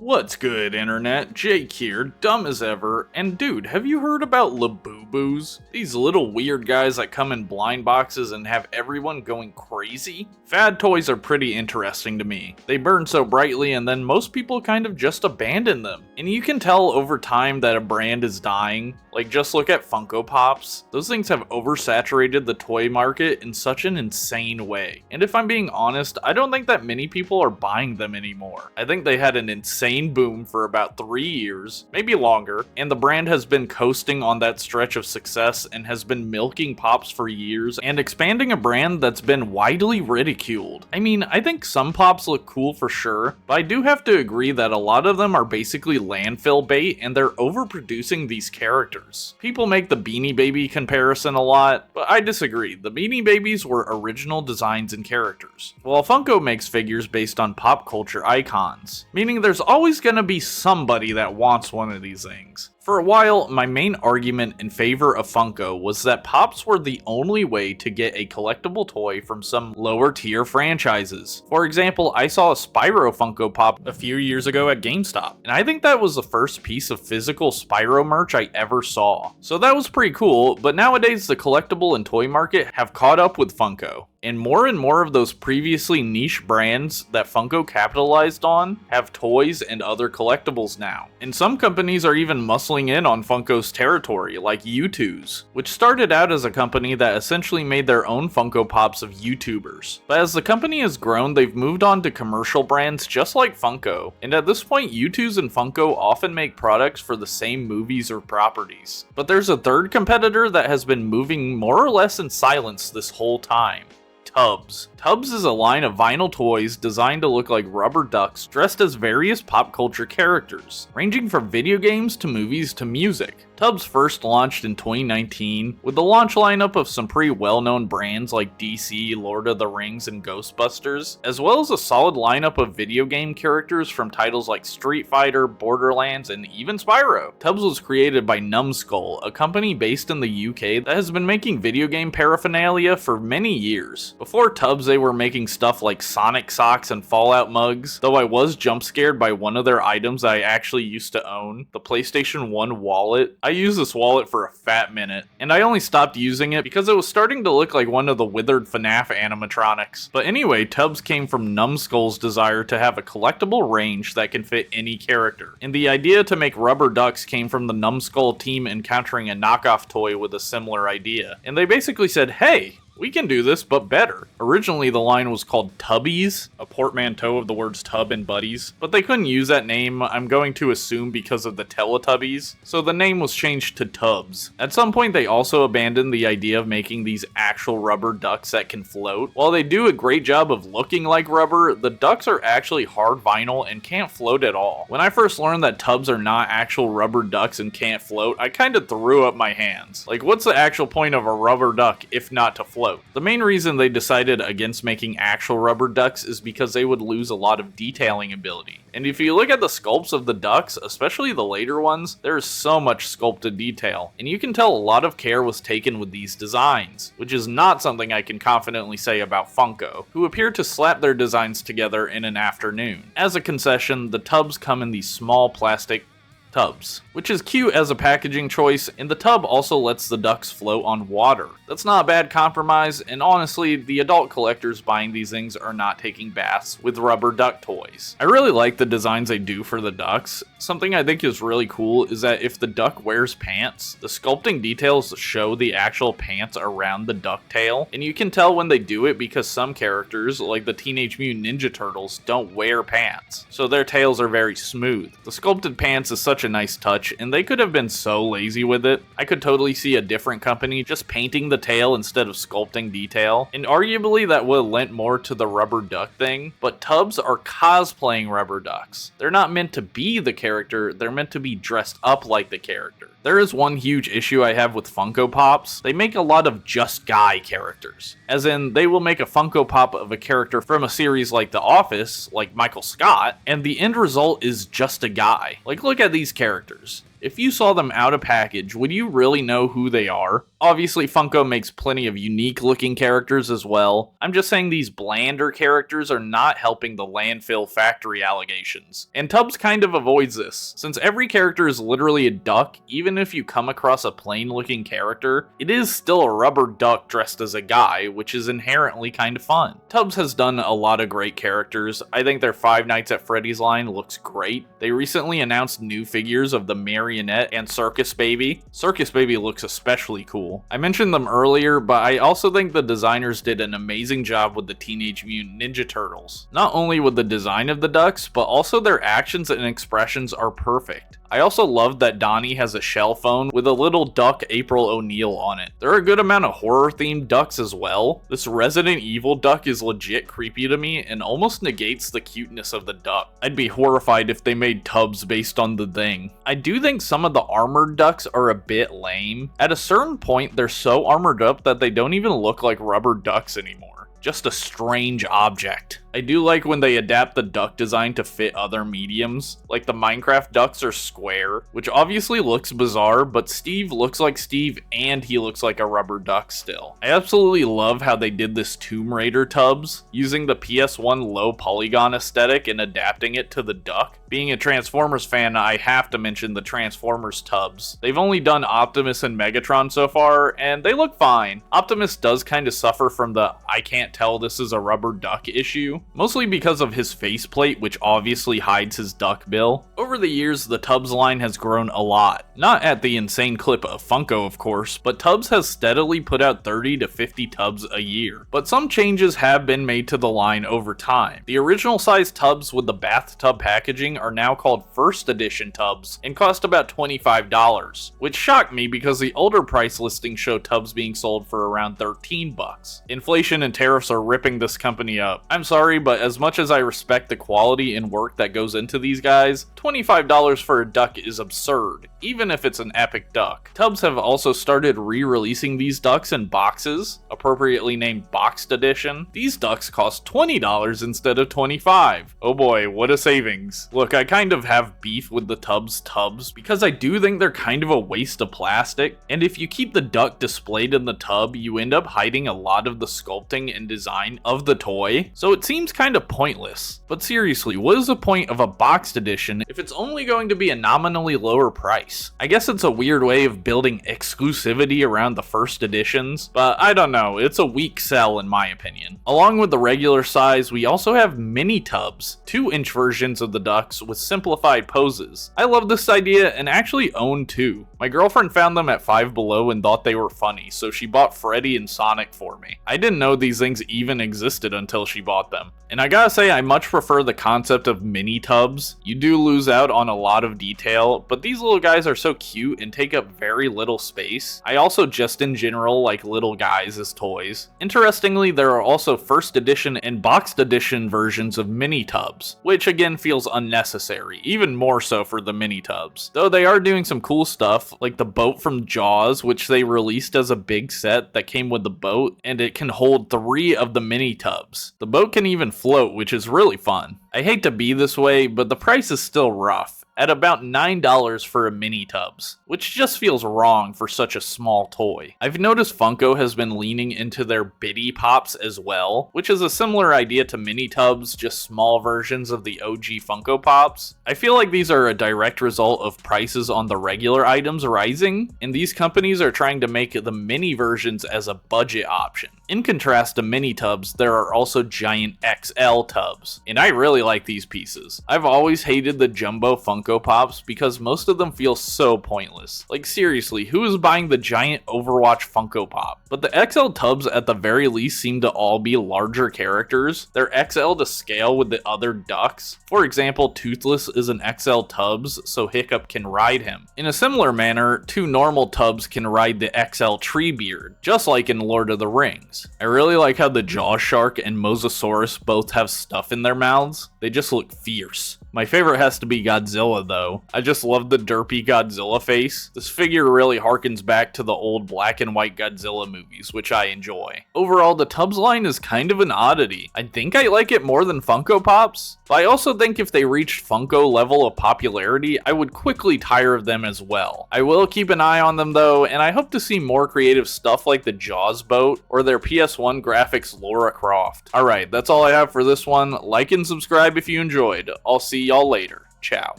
What's good, internet? Jake here, dumb as ever, and dude, have you heard about Labubu's? These little weird guys that come in blind boxes and have everyone going crazy? Fad toys are pretty interesting to me. They burn so brightly and then most people kind of just abandon them. And you can tell over time that a brand is dying. Like, just look at Funko Pops. Those things have oversaturated the toy market in such an insane way. And if I'm being honest, I don't think that many people are buying them anymore. I think they had an insane boom for about 3 years, maybe longer, and the brand has been coasting on that stretch of success and has been milking Pops for years and expanding a brand that's been widely ridiculed. I mean, I think some Pops look cool for sure, but I do have to agree that a lot of them are basically landfill bait and they're overproducing these characters. People make the Beanie Baby comparison a lot, but I disagree. The Beanie Babies were original designs and characters, while Funko makes figures based on pop culture icons, meaning there's always gonna be somebody that wants one of these things. For a while, my main argument in favor of Funko was that Pops were the only way to get a collectible toy from some lower tier franchises. For example, I saw a Spyro Funko Pop a few years ago at GameStop, and I think that was the first piece of physical Spyro merch I ever saw. So that was pretty cool, but nowadays the collectible and toy market have caught up with Funko. And more of those previously niche brands that Funko capitalized on have toys and other collectibles now. And some companies are even muscling in on Funko's territory, like Youtooz, which started out as a company that essentially made their own Funko Pops of YouTubers. But as the company has grown, they've moved on to commercial brands just like Funko. And at this point, Youtooz and Funko often make products for the same movies or properties. But there's a third competitor that has been moving more or less in silence this whole time. Tubbz. Tubbz is a line of vinyl toys designed to look like rubber ducks dressed as various pop culture characters, ranging from video games to movies to music. Tubbz first launched in 2019 with the launch lineup of some pretty well-known brands like DC, Lord of the Rings, and Ghostbusters, as well as a solid lineup of video game characters from titles like Street Fighter, Borderlands, and even Spyro. Tubbz was created by Numbskull, a company based in the UK that has been making video game paraphernalia for many years. Before Tubbz, they were making stuff like Sonic socks and Fallout mugs, though I was jump scared by one of their items I actually used to own, the PlayStation 1 wallet. I used this wallet for a fat minute, and I only stopped using it because it was starting to look like one of the withered FNAF animatronics. But anyway, Tubbz came from Numbskull's desire to have a collectible range that can fit any character. And the idea to make rubber ducks came from the Numbskull team encountering a knockoff toy with a similar idea. And they basically said, hey, we can do this, but better. Originally, the line was called Tubbz, a portmanteau of the words tub and buddies, but they couldn't use that name, I'm going to assume because of the Teletubbies, so the name was changed to Tubbz. At some point, they also abandoned the idea of making these actual rubber ducks that can float. While they do a great job of looking like rubber, the ducks are actually hard vinyl and can't float at all. When I first learned that Tubbz are not actual rubber ducks and can't float, I kinda threw up my hands. Like, what's the actual point of a rubber duck if not to float? The main reason they decided against making actual rubber ducks is because they would lose a lot of detailing ability. And if you look at the sculpts of the ducks, especially the later ones, there is so much sculpted detail, and you can tell a lot of care was taken with these designs, which is not something I can confidently say about Funko, who appear to slap their designs together in an afternoon. As a concession, the Tubbz come in these small plastic tubs, which is cute as a packaging choice, and the tub also lets the ducks float on water. That's not a bad compromise, and honestly, the adult collectors buying these things are not taking baths with rubber duck toys. I really like the designs they do for the ducks. Something I think is really cool is that if the duck wears pants, the sculpting details show the actual pants around the duck tail, and you can tell when they do it because some characters, like the Teenage Mutant Ninja Turtles, don't wear pants, so their tails are very smooth. The sculpted pants is such a nice touch, and they could have been so lazy with it. I could totally see a different company just painting the tail instead of sculpting detail, and arguably that would have lent more to the rubber duck thing, but Tubbz are cosplaying rubber ducks. They're not meant to be the character, they're meant to be dressed up like the character. There is one huge issue I have with Funko Pops. They make a lot of just guy characters. As in, they will make a Funko Pop of a character from a series like The Office, like Michael Scott, and the end result is just a guy. Like, look at these characters. If you saw them out of package, would you really know who they are? Obviously, Funko makes plenty of unique looking characters as well. I'm just saying these blander characters are not helping the landfill factory allegations. And Tubbz kind of avoids this. Since every character is literally a duck, even if you come across a plain looking character, it is still a rubber duck dressed as a guy, which is inherently kind of fun. Tubbz has done a lot of great characters. I think their Five Nights at Freddy's line looks great. They recently announced new figures of the Marionette and Circus Baby. Circus Baby looks especially cool. I mentioned them earlier, but I also think the designers did an amazing job with the Teenage Mutant Ninja Turtles. Not only with the design of the ducks, but also their actions and expressions are perfect. I also love that Donnie has a shell phone with a little duck April O'Neil on it. There are a good amount of horror themed ducks as well. This Resident Evil duck is legit creepy to me and almost negates the cuteness of the duck. I'd be horrified if they made Tubbz based on the thing. I do think some of the armored ducks are a bit lame. At a certain point, they're so armored up that they don't even look like rubber ducks anymore. Just a strange object. I do like when they adapt the duck design to fit other mediums, like the Minecraft ducks are square, which obviously looks bizarre, but Steve looks like Steve and he looks like a rubber duck still. I absolutely love how they did this Tomb Raider Tubbz, using the PS1 low polygon aesthetic and adapting it to the duck. Being a Transformers fan, I have to mention the Transformers Tubbz. They've only done Optimus and Megatron so far, and they look fine. Optimus does kind of suffer from the I can't tell this is a rubber duck issue, mostly because of his faceplate, which obviously hides his duck bill. Over the years, the Tubbz line has grown a lot. Not at the insane clip of Funko, of course, but Tubbz has steadily put out 30 to 50 Tubbz a year. But some changes have been made to the line over time. The original size Tubbz with the bathtub packaging are now called First Edition Tubbz and cost about $25, which shocked me because the older price listings show Tubbz being sold for around $13. Inflation and tariffs are ripping this company up. I'm sorry, but as much as I respect the quality and work that goes into these guys, $25 for a duck is absurd, even if it's an epic duck. Tubbz have also started re-releasing these ducks in boxes, appropriately named Boxed Edition. These ducks cost $20 instead of $25. Oh boy, what a savings. Look, I kind of have beef with the Tubbz because I do think they're kind of a waste of plastic, and if you keep the duck displayed in the tub, you end up hiding a lot of the sculpting and design of the toy, so it seems kind of pointless. But seriously, what is the point of a boxed edition if it's only going to be a nominally lower price? I guess it's a weird way of building exclusivity around the first editions, but I don't know, it's a weak sell in my opinion. Along with the regular size, we also have mini Tubbz, 2-inch versions of the ducks with simplified poses. I love this idea and actually own two. My girlfriend found them at Five Below and thought they were funny, so she bought Freddy and Sonic for me. I didn't know these things even existed until she bought them. And I gotta say, I much prefer the concept of mini Tubbz. You do lose out on a lot of detail, but these little guys are so cute and take up very little space. I also just in general like little guys as toys. Interestingly, there are also first edition and boxed edition versions of mini Tubbz, which again feels unnecessary, even more so for the mini Tubbz. Though they are doing some cool stuff, like the boat from Jaws, which they released as a big set that came with the boat, and it can hold 3 of the mini Tubbz. The boat can even float, which is really fun. I hate to be this way, but the price is still rough, at about $9 for a mini Tubbz, which just feels wrong for such a small toy. I've noticed Funko has been leaning into their Biddy Pops as well, which is a similar idea to mini Tubbz, just small versions of the OG Funko Pops. I feel like these are a direct result of prices on the regular items rising, and these companies are trying to make the mini versions as a budget option. In contrast to mini Tubbz, there are also giant XL Tubbz, and I really like these pieces. I've always hated the jumbo Funko Pops because most of them feel so pointless. Like seriously, who is buying the giant Overwatch Funko Pop? But the XL Tubbz at the very least seem to all be larger characters. They're XL to scale with the other ducks. For example, Toothless is an XL Tubbz, so Hiccup can ride him. In a similar manner, 2 normal Tubbz can ride the XL Treebeard, just like in Lord of the Rings. I really like how the Jaw Shark and Mosasaurus both have stuff in their mouths. They just look fierce. My favorite has to be Godzilla though. I just love the derpy Godzilla face. This figure really harkens back to the old black and white Godzilla movies, which I enjoy. Overall, the Tubbz line is kind of an oddity. I think I like it more than Funko Pops, but I also think if they reached Funko level of popularity, I would quickly tire of them as well. I will keep an eye on them though, and I hope to see more creative stuff like the Jaws boat or their PS1 graphics Lara Croft. Alright, that's all I have for this one. Like and subscribe if you enjoyed. I'll see y'all later. Ciao.